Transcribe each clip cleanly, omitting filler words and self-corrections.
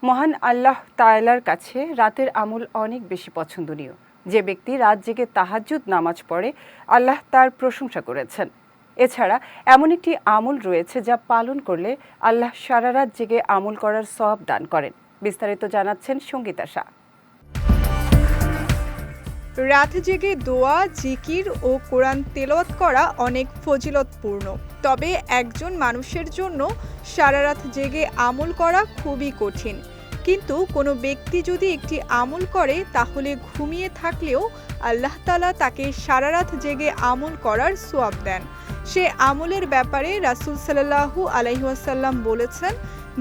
মহান আল্লাহ তাআলার কাছে রাতের আমল অনেক বেশি পছন্দনীয়। যে ব্যক্তি রাত জেগে তাহাজ্জুদ নামাজ পড়ে আল্লাহ তার প্রশংসা করেছেন। এছাড়া এমন একটি আমল রয়েছে যা পালন করলে আল্লাহ সারা রাত জেগে আমল করার সওয়াব দান করেন। বিস্তারিত জানাচ্ছেন সঙ্গীতা শাহ। রাত জেগে দোয়া, জিকির ও কোরআন তেলাওয়াত করা অনেক ফজিলতপূর্ণ। তবে একজন মানুষের জন্য সারা রাত জেগে আমল করা খুবই কঠিন। কিন্তু কোনো ব্যক্তি যদি একটি আমল করে তাহলে ঘুমিয়ে থাকলেও আল্লাহ তাআলা তাকে সারা রাত জেগে আমল করার সওয়াব দেন। সে আমলের ব্যাপারে রাসূল সাল্লাল্লাহু আলাইহি ওয়াসাল্লাম বলেছেন,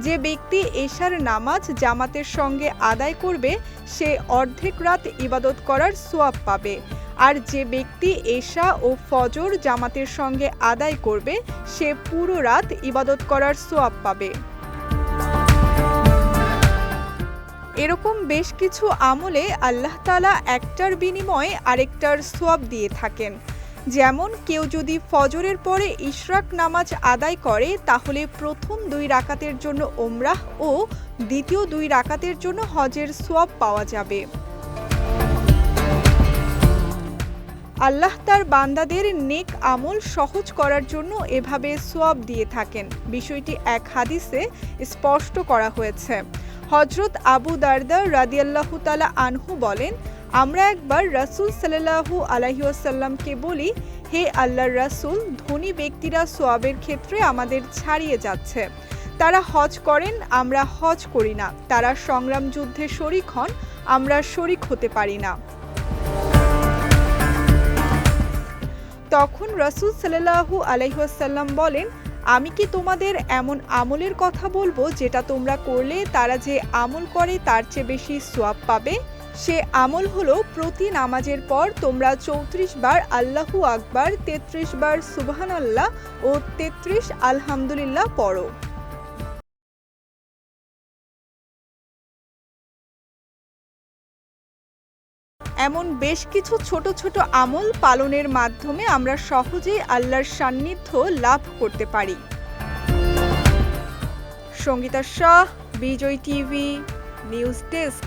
যে ব্যক্তি এশার নামাজ জামাতের সঙ্গে আদায় করবে সে অর্ধেক রাত ইবাদত করার সওয়াব পাবে, আর যে ব্যক্তি এশা ও ফজর জামাতের সঙ্গে আদায় করবে সে পুরো রাত ইবাদত করার সওয়াব পাবে। এরকম বেশ কিছু আমলে আল্লাহ তাআলা একটার বিনিময়ে আরেকটার সওয়াব দিয়ে থাকেন। যেমন কেউ যদি ফজরের পরে ইশরাক নামাজ আদায় করে তাহলে প্রথম 2 রাকাতের জন্য ওমরাহ ও দ্বিতীয় 2 রাকাতের জন্য হজের সওয়াব পাওয়া যাবে। আল্লাহ তার বান্দাদের নেক আমল সহজ করার জন্য এভাবে সওয়াব দিয়ে থাকেন। বিষয়টি এক হাদিসে স্পষ্ট করা হয়েছে। হযরত আবু দারদা রাদিয়াল্লাহু তাআলা আনহু বলেন, আমরা একবার রাসূল সাল্লাল্লাহু আলাইহি ওয়াসাল্লামকে বলি, হে আল্লাহর রাসূল, ধনী ব্যক্তিরা সওয়াবের ক্ষেত্রে আমাদের ছাড়িয়ে যাচ্ছে। তারা হজ করেন, আমরা হজ করি না। তারা সংগ্রাম যুদ্ধে শরীক হন, আমরা শরীক হতে পারি না। তখন রাসূল সাল্লাল্লাহু আলাইহি ওয়াসাল্লাম বলেন, আমি কি তোমাদের এমন আমলের কথা বলবো যেটা তোমরা করলে তারা যে আমল করে তার চেয়ে বেশি সওয়াব পাবে? সে আমল হলো প্রতি নামাজের পর তোমরা 34 বার আল্লাহু আকবার, 33 বার সুবহানাল্লাহ ও 33 আলহামদুলিল্লাহ পড়ো। এমন বেশ কিছু ছোট ছোট আমল পালনের মাধ্যমে আমরা সহজেই আল্লাহর সান্নিধ্য লাভ করতে পারি। সঙ্গীতা শাহ, বিজয় টিভি, নিউজ ডেস্ক।